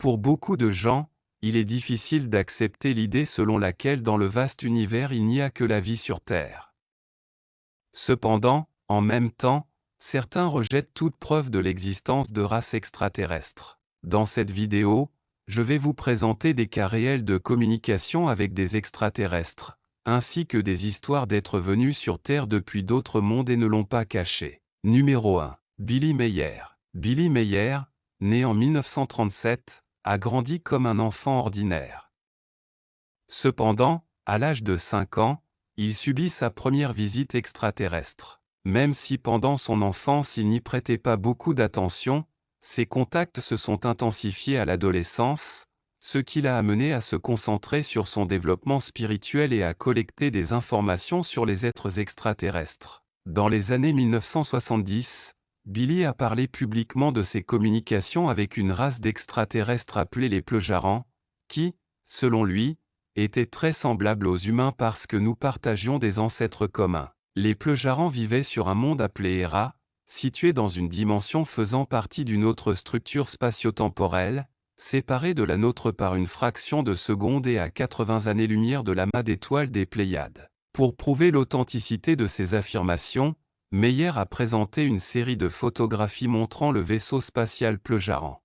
Pour beaucoup de gens, il est difficile d'accepter l'idée selon laquelle dans le vaste univers il n'y a que la vie sur Terre. Cependant, en même temps, certains rejettent toute preuve de l'existence de races extraterrestres. Dans cette vidéo, je vais vous présenter des cas réels de communication avec des extraterrestres, ainsi que des histoires d'êtres venus sur Terre depuis d'autres mondes et ne l'ont pas caché. Numéro 1. Billy Meier. Billy Meier, né en 1937, a grandi comme un enfant ordinaire. Cependant, à l'âge de 5 ans, il subit sa première visite extraterrestre. Même si pendant son enfance il n'y prêtait pas beaucoup d'attention, ses contacts se sont intensifiés à l'adolescence, ce qui l'a amené à se concentrer sur son développement spirituel et à collecter des informations sur les êtres extraterrestres. Dans les années 1970, Billy a parlé publiquement de ses communications avec une race d'extraterrestres appelée les Plejaren, qui, selon lui, étaient très semblables aux humains parce que nous partagions des ancêtres communs. Les Plejaren vivaient sur un monde appelé Hera, situé dans une dimension faisant partie d'une autre structure spatio-temporelle, séparée de la nôtre par une fraction de seconde et à 80 années-lumière de l'amas d'étoiles des Pléiades. Pour prouver l'authenticité de ces affirmations, Meier a présenté une série de photographies montrant le vaisseau spatial Plejaren.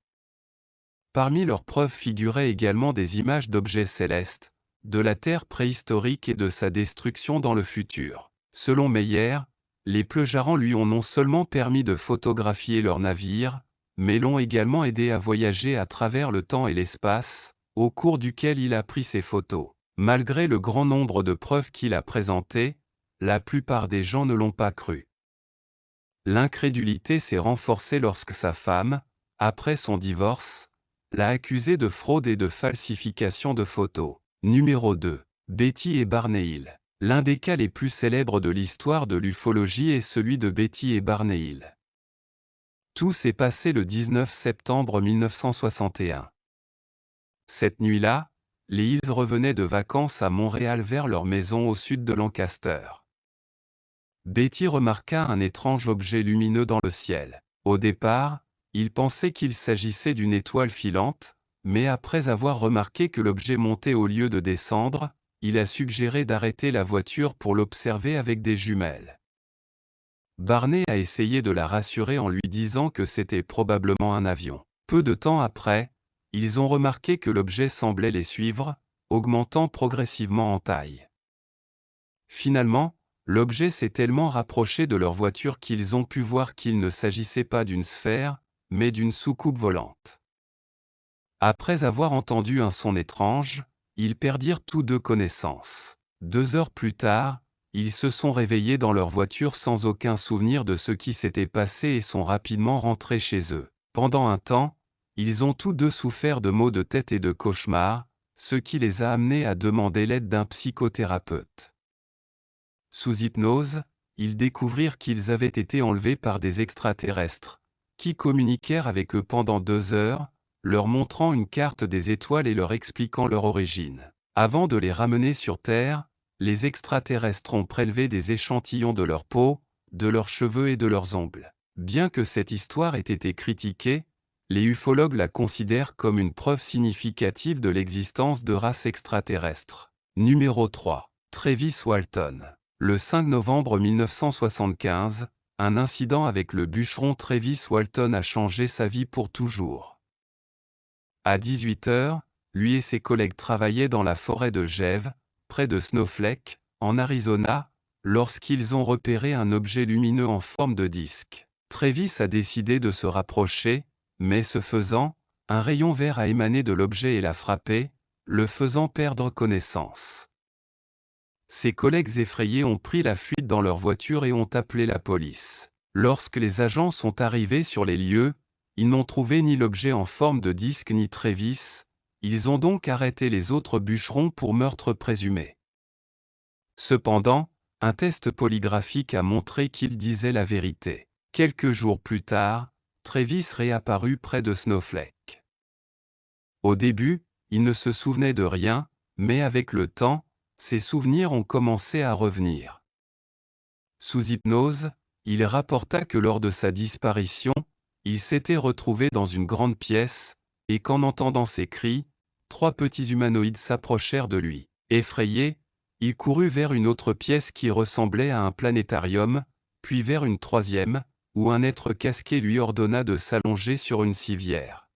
Parmi leurs preuves figuraient également des images d'objets célestes, de la Terre préhistorique et de sa destruction dans le futur. Selon Meier, les Plejaren lui ont non seulement permis de photographier leurs navires, mais l'ont également aidé à voyager à travers le temps et l'espace, au cours duquel il a pris ses photos. Malgré le grand nombre de preuves qu'il a présentées, la plupart des gens ne l'ont pas cru. L'incrédulité s'est renforcée lorsque sa femme, après son divorce, l'a accusé de fraude et de falsification de photos. Numéro 2. Betty et Barney Hill. L'un des cas les plus célèbres de l'histoire de l'ufologie est celui de Betty et Barney Hill. Tout s'est passé le 19 septembre 1961. Cette nuit-là, les Hills revenaient de vacances à Montréal vers leur maison au sud de Lancaster. Betty remarqua un étrange objet lumineux dans le ciel. Au départ, il pensait qu'il s'agissait d'une étoile filante, mais après avoir remarqué que l'objet montait au lieu de descendre, il a suggéré d'arrêter la voiture pour l'observer avec des jumelles. Barney a essayé de la rassurer en lui disant que c'était probablement un avion. Peu de temps après, ils ont remarqué que l'objet semblait les suivre, augmentant progressivement en taille. Finalement, l'objet s'est tellement rapproché de leur voiture qu'ils ont pu voir qu'il ne s'agissait pas d'une sphère, mais d'une soucoupe volante. Après avoir entendu un son étrange, ils perdirent tous deux connaissance. 2 heures plus tard, ils se sont réveillés dans leur voiture sans aucun souvenir de ce qui s'était passé et sont rapidement rentrés chez eux. Pendant un temps, ils ont tous deux souffert de maux de tête et de cauchemars, ce qui les a amenés à demander l'aide d'un psychothérapeute. Sous hypnose, ils découvrirent qu'ils avaient été enlevés par des extraterrestres, qui communiquèrent avec eux pendant 2 heures, leur montrant une carte des étoiles et leur expliquant leur origine. Avant de les ramener sur Terre, les extraterrestres ont prélevé des échantillons de leur peau, de leurs cheveux et de leurs ongles. Bien que cette histoire ait été critiquée, les ufologues la considèrent comme une preuve significative de l'existence de races extraterrestres. Numéro 3. Travis Walton. Le 5 novembre 1975, un incident avec le bûcheron Travis Walton a changé sa vie pour toujours. À 18 h, lui et ses collègues travaillaient dans la forêt de Gève, près de Snowflake, en Arizona, lorsqu'ils ont repéré un objet lumineux en forme de disque. Travis a décidé de se rapprocher, mais ce faisant, un rayon vert a émané de l'objet et l'a frappé, le faisant perdre connaissance. Ses collègues effrayés ont pris la fuite dans leur voiture et ont appelé la police. Lorsque les agents sont arrivés sur les lieux, ils n'ont trouvé ni l'objet en forme de disque ni Travis, ils ont donc arrêté les autres bûcherons pour meurtre présumé. Cependant, un test polygraphique a montré qu'ils disaient la vérité. Quelques jours plus tard, Travis réapparut près de Snowflake. Au début, il ne se souvenait de rien, mais avec le temps, ses souvenirs ont commencé à revenir. Sous hypnose, il rapporta que lors de sa disparition, il s'était retrouvé dans une grande pièce, et qu'en entendant ses cris, 3 petits humanoïdes s'approchèrent de lui. Effrayé, il courut vers une autre pièce qui ressemblait à un planétarium, puis vers une troisième, où un être casqué lui ordonna de s'allonger sur une civière.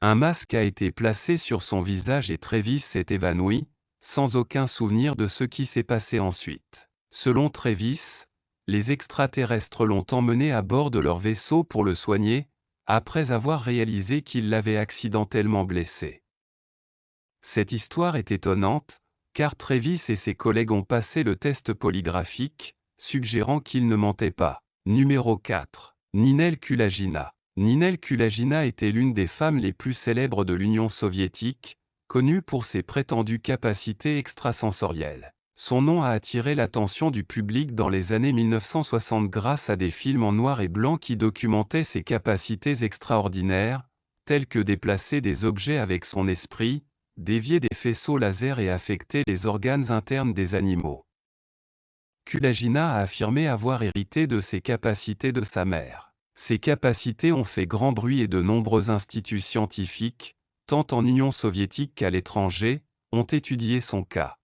Un masque a été placé sur son visage et Travis s'est évanoui, sans aucun souvenir de ce qui s'est passé ensuite. Selon Travis, les extraterrestres l'ont emmené à bord de leur vaisseau pour le soigner, après avoir réalisé qu'il l'avait accidentellement blessé. Cette histoire est étonnante, car Travis et ses collègues ont passé le test polygraphique, suggérant qu'ils ne mentaient pas. Numéro 4. Ninel Kulagina. Ninel Kulagina était l'une des femmes les plus célèbres de l'Union soviétique, connue pour ses prétendues capacités extrasensorielles. Son nom a attiré l'attention du public dans les années 1960 grâce à des films en noir et blanc qui documentaient ses capacités extraordinaires, telles que déplacer des objets avec son esprit, dévier des faisceaux laser et affecter les organes internes des animaux. Kulagina a affirmé avoir hérité de ses capacités de sa mère. Ces capacités ont fait grand bruit et de nombreux instituts scientifiques, tant en Union soviétique qu'à l'étranger, ont étudié son cas.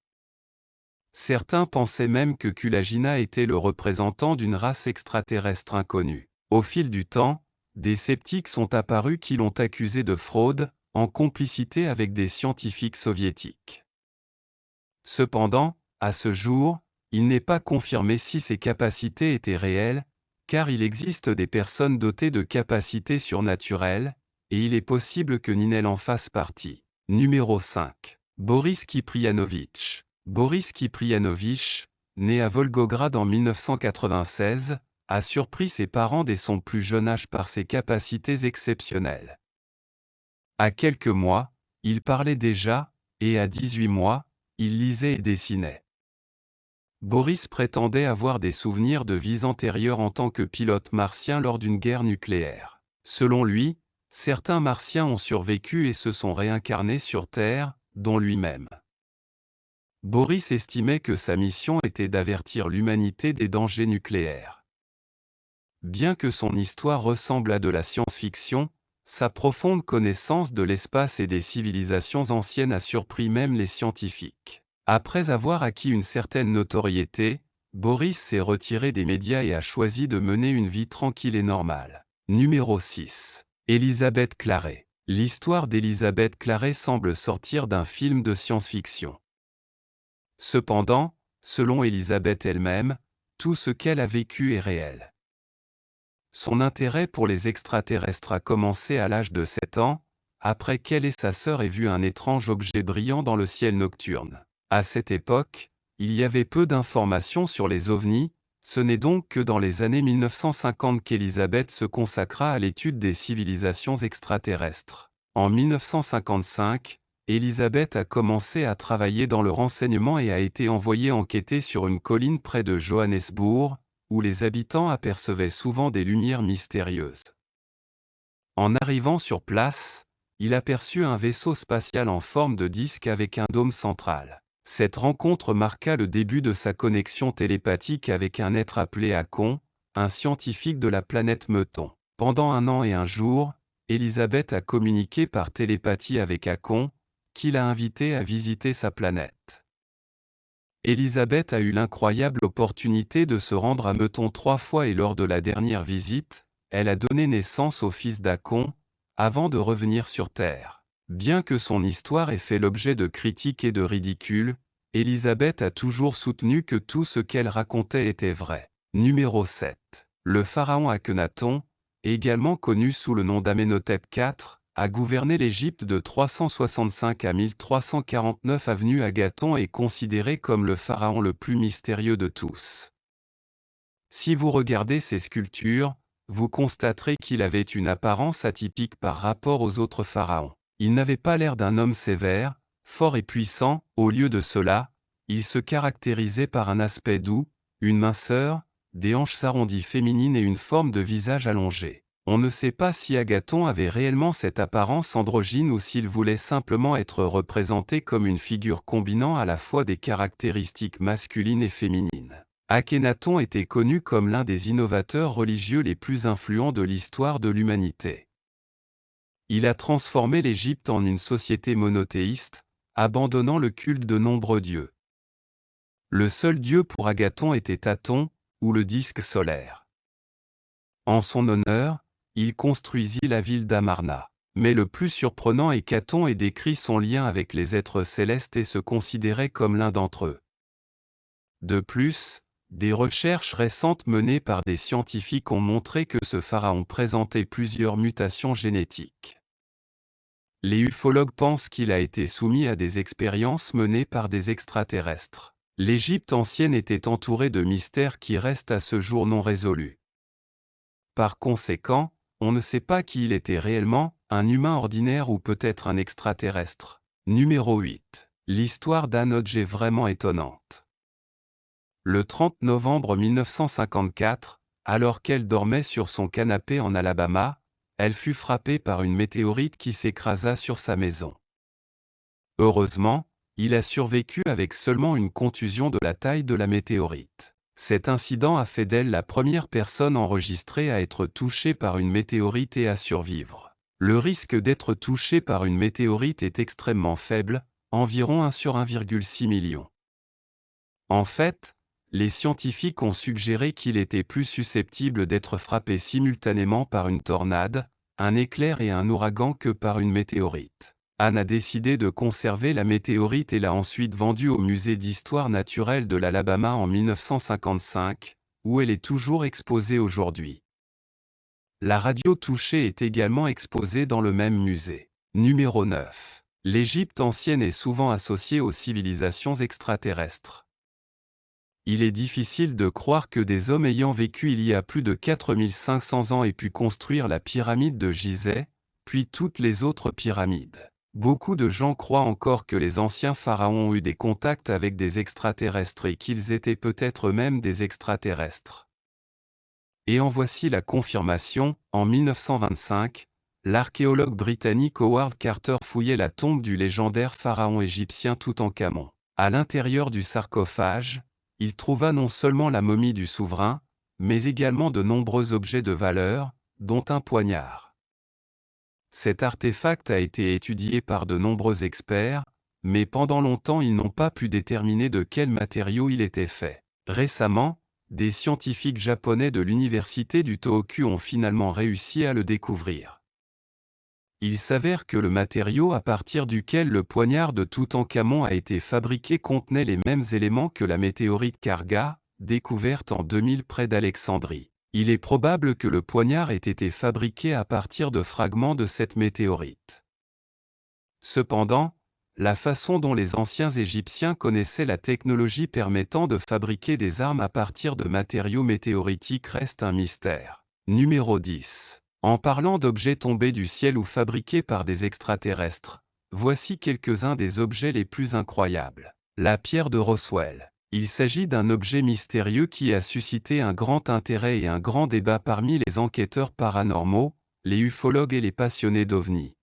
Certains pensaient même que Kulagina était le représentant d'une race extraterrestre inconnue. Au fil du temps, des sceptiques sont apparus qui l'ont accusé de fraude, en complicité avec des scientifiques soviétiques. Cependant, à ce jour, il n'est pas confirmé si ces capacités étaient réelles, car il existe des personnes dotées de capacités surnaturelles, et il est possible que Ninel en fasse partie. Numéro 5. Boris Kiprianovitch. Boris Kiprianovitch, né à Volgograd en 1996, a surpris ses parents dès son plus jeune âge par ses capacités exceptionnelles. À quelques mois, il parlait déjà, et à 18 mois, il lisait et dessinait. Boris prétendait avoir des souvenirs de vies antérieures en tant que pilote martien lors d'une guerre nucléaire. Selon lui, certains martiens ont survécu et se sont réincarnés sur Terre, dont lui-même. Boris estimait que sa mission était d'avertir l'humanité des dangers nucléaires. Bien que son histoire ressemble à de la science-fiction, sa profonde connaissance de l'espace et des civilisations anciennes a surpris même les scientifiques. Après avoir acquis une certaine notoriété, Boris s'est retiré des médias et a choisi de mener une vie tranquille et normale. Numéro 6. Elisabeth Claret. L'histoire d'Elisabeth Claret semble sortir d'un film de science-fiction. Cependant, selon Elisabeth elle-même, tout ce qu'elle a vécu est réel. Son intérêt pour les extraterrestres a commencé à l'âge de 7 ans, après qu'elle et sa sœur aient vu un étrange objet brillant dans le ciel nocturne. À cette époque, il y avait peu d'informations sur les ovnis, ce n'est donc que dans les années 1950 qu'Elisabeth se consacra à l'étude des civilisations extraterrestres. En 1955, Elisabeth a commencé à travailler dans le renseignement et a été envoyée enquêter sur une colline près de Johannesburg, où les habitants apercevaient souvent des lumières mystérieuses. En arrivant sur place, il aperçut un vaisseau spatial en forme de disque avec un dôme central. Cette rencontre marqua le début de sa connexion télépathique avec un être appelé Akon, un scientifique de la planète Meuton. Pendant 1 an et 1 jour, Elisabeth a communiqué par télépathie avec Akon, qui l'a invité à visiter sa planète. Elisabeth a eu l'incroyable opportunité de se rendre à Meuton 3 fois et lors de la dernière visite, elle a donné naissance au fils d'Akon, avant de revenir sur Terre. Bien que son histoire ait fait l'objet de critiques et de ridicule, Elisabeth a toujours soutenu que tout ce qu'elle racontait était vrai. Numéro 7. Le pharaon Akhenaton, également connu sous le nom d'Amenhotep IV, a gouverné l'Égypte de 365 à 1349 avenue Agathon est considéré comme le pharaon le plus mystérieux de tous. Si vous regardez ses sculptures, vous constaterez qu'il avait une apparence atypique par rapport aux autres pharaons. Il n'avait pas l'air d'un homme sévère, fort et puissant, au lieu de cela, il se caractérisait par un aspect doux, une minceur, des hanches s'arrondies féminines et une forme de visage allongé. On ne sait pas si Agathon avait réellement cette apparence androgyne ou s'il voulait simplement être représenté comme une figure combinant à la fois des caractéristiques masculines et féminines. Akhenaton était connu comme l'un des innovateurs religieux les plus influents de l'histoire de l'humanité. Il a transformé l'Égypte en une société monothéiste, abandonnant le culte de nombreux dieux. Le seul dieu pour Agathon était Aton, ou le disque solaire. En son honneur, il construisit la ville d'Amarna. Mais le plus surprenant est qu'Aton ait décrit son lien avec les êtres célestes et se considérait comme l'un d'entre eux. De plus, des recherches récentes menées par des scientifiques ont montré que ce pharaon présentait plusieurs mutations génétiques. Les ufologues pensent qu'il a été soumis à des expériences menées par des extraterrestres. L'Égypte ancienne était entourée de mystères qui restent à ce jour non résolus. Par conséquent, on ne sait pas qui il était réellement, un humain ordinaire ou peut-être un extraterrestre. Numéro 8. L'histoire d'Anodj est vraiment étonnante. Le 30 novembre 1954, alors qu'elle dormait sur son canapé en Alabama, elle fut frappée par une météorite qui s'écrasa sur sa maison. Heureusement, il a survécu avec seulement une contusion de la taille de la météorite. Cet incident a fait d'elle la première personne enregistrée à être touchée par une météorite et à survivre. Le risque d'être touché par une météorite est extrêmement faible, environ 1 sur 1,6 million. En fait, les scientifiques ont suggéré qu'il était plus susceptible d'être frappé simultanément par une tornade, un éclair et un ouragan que par une météorite. Anne a décidé de conserver la météorite et l'a ensuite vendue au musée d'histoire naturelle de l'Alabama en 1955, où elle est toujours exposée aujourd'hui. La radio touchée est également exposée dans le même musée. Numéro 9. L'Égypte ancienne est souvent associée aux civilisations extraterrestres. Il est difficile de croire que des hommes ayant vécu il y a plus de 4500 ans aient pu construire la pyramide de Gizeh, puis toutes les autres pyramides. Beaucoup de gens croient encore que les anciens pharaons ont eu des contacts avec des extraterrestres et qu'ils étaient peut-être eux-mêmes des extraterrestres. Et en voici la confirmation. En 1925, l'archéologue britannique Howard Carter fouillait la tombe du légendaire pharaon égyptien Toutankhamon. À l'intérieur du sarcophage, il trouva non seulement la momie du souverain, mais également de nombreux objets de valeur, dont un poignard. Cet artefact a été étudié par de nombreux experts, mais pendant longtemps ils n'ont pas pu déterminer de quel matériau il était fait. Récemment, des scientifiques japonais de l'université du Tohoku ont finalement réussi à le découvrir. Il s'avère que le matériau à partir duquel le poignard de Toutankhamon a été fabriqué contenait les mêmes éléments que la météorite Karga, découverte en 2000 près d'Alexandrie. Il est probable que le poignard ait été fabriqué à partir de fragments de cette météorite. Cependant, la façon dont les anciens Égyptiens connaissaient la technologie permettant de fabriquer des armes à partir de matériaux météoritiques reste un mystère. Numéro 10. En parlant d'objets tombés du ciel ou fabriqués par des extraterrestres, voici quelques-uns des objets les plus incroyables. La pierre de Roswell. Il s'agit d'un objet mystérieux qui a suscité un grand intérêt et un grand débat parmi les enquêteurs paranormaux, les ufologues et les passionnés d'ovnis.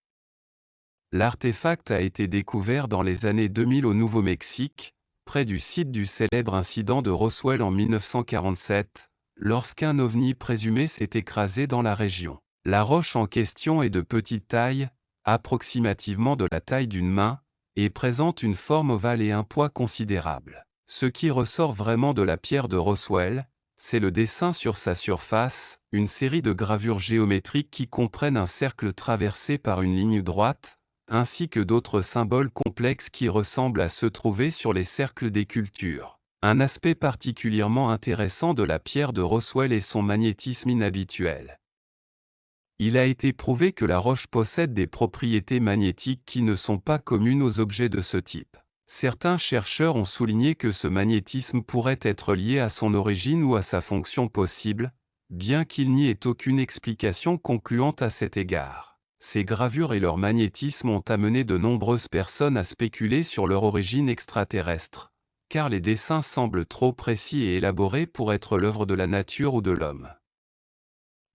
L'artefact a été découvert dans les années 2000 au Nouveau-Mexique, près du site du célèbre incident de Roswell en 1947, lorsqu'un ovni présumé s'est écrasé dans la région. La roche en question est de petite taille, approximativement de la taille d'une main, et présente une forme ovale et un poids considérable. Ce qui ressort vraiment de la pierre de Roswell, c'est le dessin sur sa surface, une série de gravures géométriques qui comprennent un cercle traversé par une ligne droite, ainsi que d'autres symboles complexes qui ressemblent à ceux trouvés sur les cercles des cultures. Un aspect particulièrement intéressant de la pierre de Roswell est son magnétisme inhabituel. Il a été prouvé que la roche possède des propriétés magnétiques qui ne sont pas communes aux objets de ce type. Certains chercheurs ont souligné que ce magnétisme pourrait être lié à son origine ou à sa fonction possible, bien qu'il n'y ait aucune explication concluante à cet égard. Ces gravures et leur magnétisme ont amené de nombreuses personnes à spéculer sur leur origine extraterrestre, car les dessins semblent trop précis et élaborés pour être l'œuvre de la nature ou de l'homme.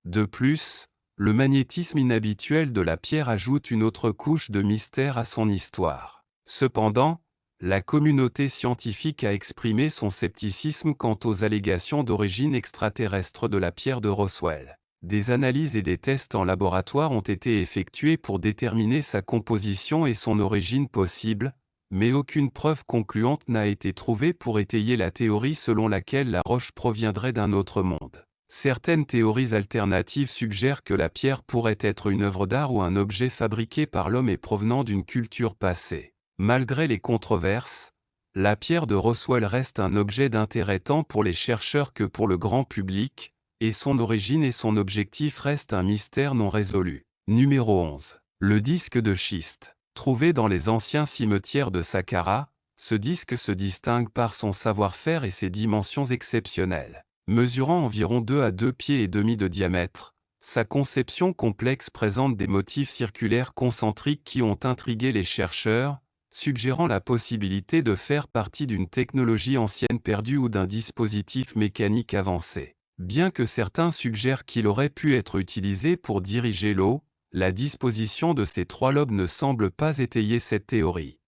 De plus, le magnétisme inhabituel de la pierre ajoute une autre couche de mystère à son histoire. Cependant, la communauté scientifique a exprimé son scepticisme quant aux allégations d'origine extraterrestre de la pierre de Roswell. des analyses et des tests en laboratoire ont été effectués pour déterminer sa composition et son origine possible, mais aucune preuve concluante n'a été trouvée pour étayer la théorie selon laquelle la roche proviendrait d'un autre monde. Certaines théories alternatives suggèrent que la pierre pourrait être une œuvre d'art ou un objet fabriqué par l'homme et provenant d'une culture passée. Malgré les controverses, la pierre de Roswell reste un objet d'intérêt tant pour les chercheurs que pour le grand public, et son origine et son objectif restent un mystère non résolu. Numéro 11. Le disque de schiste. Trouvé dans les anciens cimetières de Saqqara, ce disque se distingue par son savoir-faire et ses dimensions exceptionnelles. Mesurant environ 2 à 2 pieds et demi de diamètre, sa conception complexe présente des motifs circulaires concentriques qui ont intrigué les chercheurs, suggérant la possibilité de faire partie d'une technologie ancienne perdue ou d'un dispositif mécanique avancé. Bien que certains suggèrent qu'il aurait pu être utilisé pour diriger l'eau, la disposition de ces 3 lobes ne semble pas étayer cette théorie.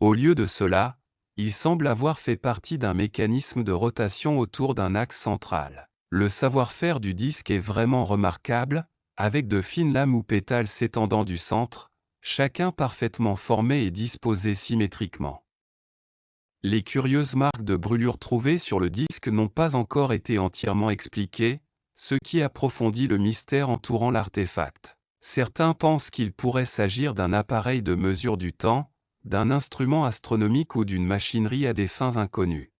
Au lieu de cela, il semble avoir fait partie d'un mécanisme de rotation autour d'un axe central. Le savoir-faire du disque est vraiment remarquable, avec de fines lames ou pétales s'étendant du centre, chacun parfaitement formé et disposé symétriquement. Les curieuses marques de brûlure trouvées sur le disque n'ont pas encore été entièrement expliquées, ce qui approfondit le mystère entourant l'artefact. Certains pensent qu'il pourrait s'agir d'un appareil de mesure du temps, d'un instrument astronomique ou d'une machinerie à des fins inconnues.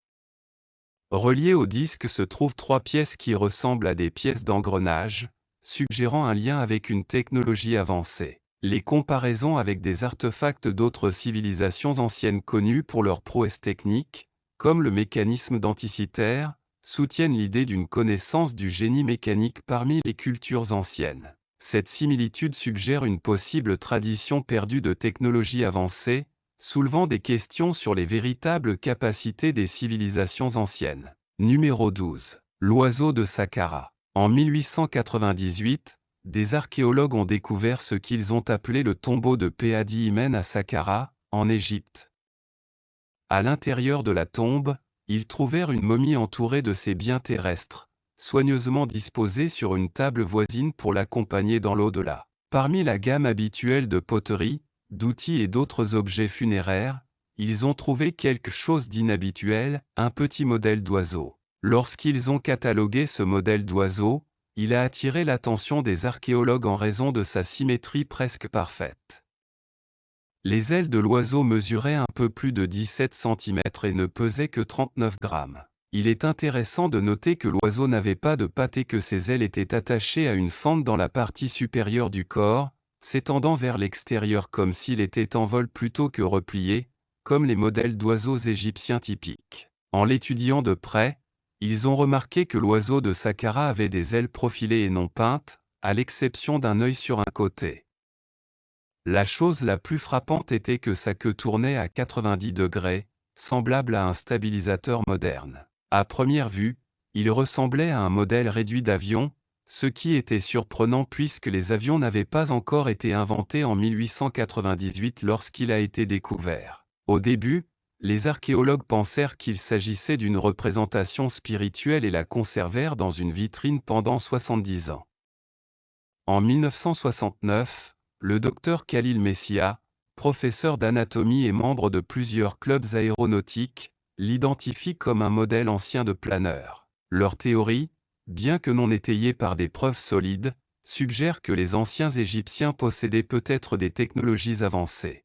Reliées au disque se trouvent 3 pièces qui ressemblent à des pièces d'engrenage, suggérant un lien avec une technologie avancée. Les comparaisons avec des artefacts d'autres civilisations anciennes connues pour leur prouesse technique, comme le mécanisme denticitaire, soutiennent l'idée d'une connaissance du génie mécanique parmi les cultures anciennes. Cette similitude suggère une possible tradition perdue de technologies avancées, soulevant des questions sur les véritables capacités des civilisations anciennes. Numéro 12. L'oiseau de Saqqara. En 1898, des archéologues ont découvert ce qu'ils ont appelé le tombeau de Pehadi Imen à Saqqara, en Égypte. À l'intérieur de la tombe, ils trouvèrent une momie entourée de ses biens terrestres, soigneusement disposée sur une table voisine pour l'accompagner dans l'au-delà. Parmi la gamme habituelle de poteries, d'outils et d'autres objets funéraires, ils ont trouvé quelque chose d'inhabituel, un petit modèle d'oiseau. Lorsqu'ils ont catalogué ce modèle d'oiseau, il a attiré l'attention des archéologues en raison de sa symétrie presque parfaite. Les ailes de l'oiseau mesuraient un peu plus de 17 cm et ne pesaient que 39 grammes. Il est intéressant de noter que l'oiseau n'avait pas de pattes et que ses ailes étaient attachées à une fente dans la partie supérieure du corps, s'étendant vers l'extérieur comme s'il était en vol plutôt que replié, comme les modèles d'oiseaux égyptiens typiques. En l'étudiant de près, ils ont remarqué que l'oiseau de Saqqara avait des ailes profilées et non peintes, à l'exception d'un œil sur un côté. La chose la plus frappante était que sa queue tournait à 90 degrés, semblable à un stabilisateur moderne. À première vue, il ressemblait à un modèle réduit d'avion, ce qui était surprenant puisque les avions n'avaient pas encore été inventés en 1898 lorsqu'il a été découvert. Au début, les archéologues pensèrent qu'il s'agissait d'une représentation spirituelle et la conservèrent dans une vitrine pendant 70 ans. En 1969, le docteur Khalil Messia, professeur d'anatomie et membre de plusieurs clubs aéronautiques, l'identifie comme un modèle ancien de planeur. Leur théorie, bien que non étayée par des preuves solides, suggère que les anciens Égyptiens possédaient peut-être des technologies avancées.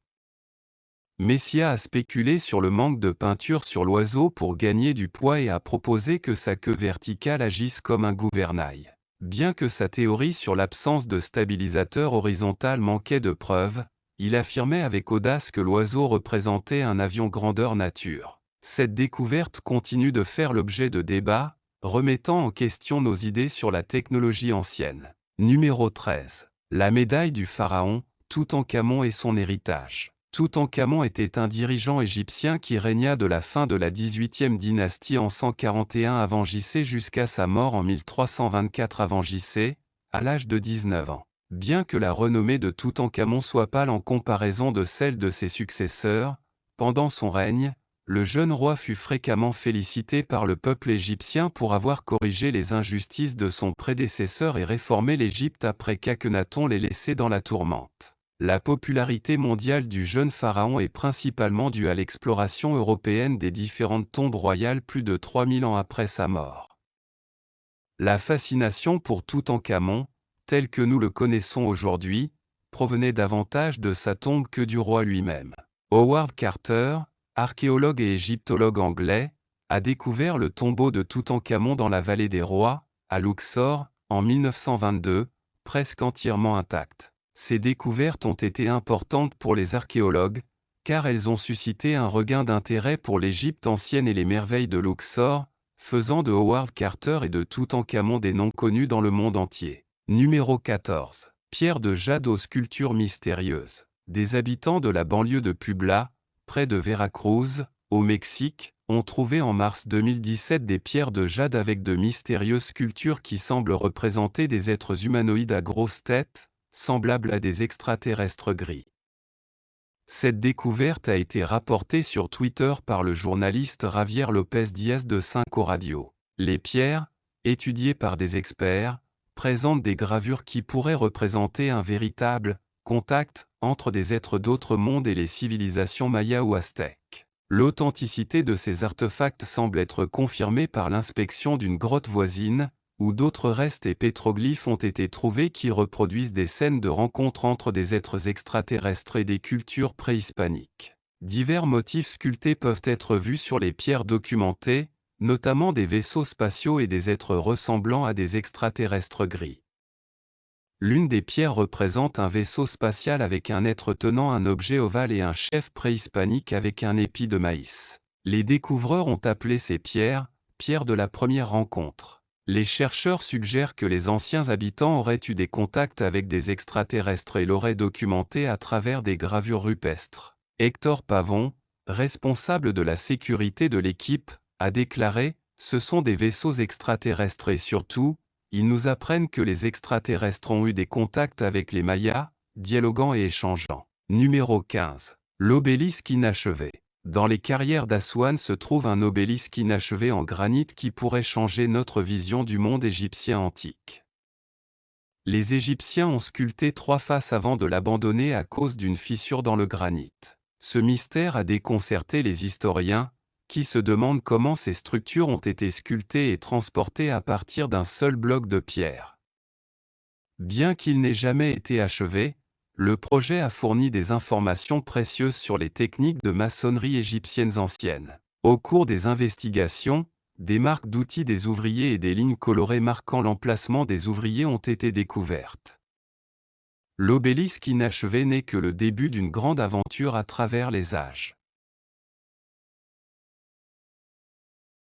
Messia a spéculé sur le manque de peinture sur l'oiseau pour gagner du poids et a proposé que sa queue verticale agisse comme un gouvernail. Bien que sa théorie sur l'absence de stabilisateur horizontal manquait de preuves, il affirmait avec audace que l'oiseau représentait un avion grandeur nature. Cette découverte continue de faire l'objet de débats, remettant en question nos idées sur la technologie ancienne. Numéro 13. La médaille du pharaon, Toutankhamon et son héritage. Toutankhamon était un dirigeant égyptien qui régna de la fin de la XVIIIe dynastie en 141 avant JC jusqu'à sa mort en 1324 avant JC, à l'âge de 19 ans. Bien que la renommée de Toutankhamon soit pâle en comparaison de celle de ses successeurs, pendant son règne, le jeune roi fut fréquemment félicité par le peuple égyptien pour avoir corrigé les injustices de son prédécesseur et réformé l'Égypte après qu'Akhenaton l'ait laissé dans la tourmente. La popularité mondiale du jeune pharaon est principalement due à l'exploration européenne des différentes tombes royales plus de 3000 ans après sa mort. La fascination pour Toutankhamon, tel que nous le connaissons aujourd'hui, provenait davantage de sa tombe que du roi lui-même. Howard Carter, archéologue et égyptologue anglais, a découvert le tombeau de Toutankhamon dans la vallée des rois, à Luxor, en 1922, presque entièrement intact. Ces découvertes ont été importantes pour les archéologues, car elles ont suscité un regain d'intérêt pour l'Égypte ancienne et les merveilles de Luxor, faisant de Howard Carter et de Toutankhamon des noms connus dans le monde entier. Numéro 14. Pierre de jade aux sculptures mystérieuses. Des habitants de la banlieue de Puebla, près de Veracruz, au Mexique, ont trouvé en mars 2017 des pierres de jade avec de mystérieuses sculptures qui semblent représenter des êtres humanoïdes à grosse tête, semblables à des extraterrestres gris. Cette découverte a été rapportée sur Twitter par le journaliste Javier López Díaz de Cinco Radio. Les pierres, étudiées par des experts, présentent des gravures qui pourraient représenter un véritable contact entre des êtres d'autres mondes et les civilisations mayas ou aztèques. L'authenticité de ces artefacts semble être confirmée par l'inspection d'une grotte voisine, où d'autres restes et pétroglyphes ont été trouvés qui reproduisent des scènes de rencontres entre des êtres extraterrestres et des cultures préhispaniques. Divers motifs sculptés peuvent être vus sur les pierres documentées, notamment des vaisseaux spatiaux et des êtres ressemblant à des extraterrestres gris. L'une des pierres représente un vaisseau spatial avec un être tenant un objet ovale et un chef préhispanique avec un épi de maïs. Les découvreurs ont appelé ces pierres « pierres de la première rencontre ». Les chercheurs suggèrent que les anciens habitants auraient eu des contacts avec des extraterrestres et l'auraient documenté à travers des gravures rupestres. Hector Pavon, responsable de la sécurité de l'équipe, a déclaré « Ce sont des vaisseaux extraterrestres et surtout, ils nous apprennent que les extraterrestres ont eu des contacts avec les Mayas, dialoguant et échangeant. » Numéro 15. L'obélisque inachevé. Dans les carrières d'Assouan se trouve un obélisque inachevé en granit qui pourrait changer notre vision du monde égyptien antique. Les Égyptiens ont sculpté 3 faces avant de l'abandonner à cause d'une fissure dans le granit. Ce mystère a déconcerté les historiens, qui se demandent comment ces structures ont été sculptées et transportées à partir d'un seul bloc de pierre. Bien qu'il n'ait jamais été achevé, le projet a fourni des informations précieuses sur les techniques de maçonnerie égyptiennes anciennes. Au cours des investigations, des marques d'outils des ouvriers et des lignes colorées marquant l'emplacement des ouvriers ont été découvertes. L'obélisque inachevé n'est que le début d'une grande aventure à travers les âges.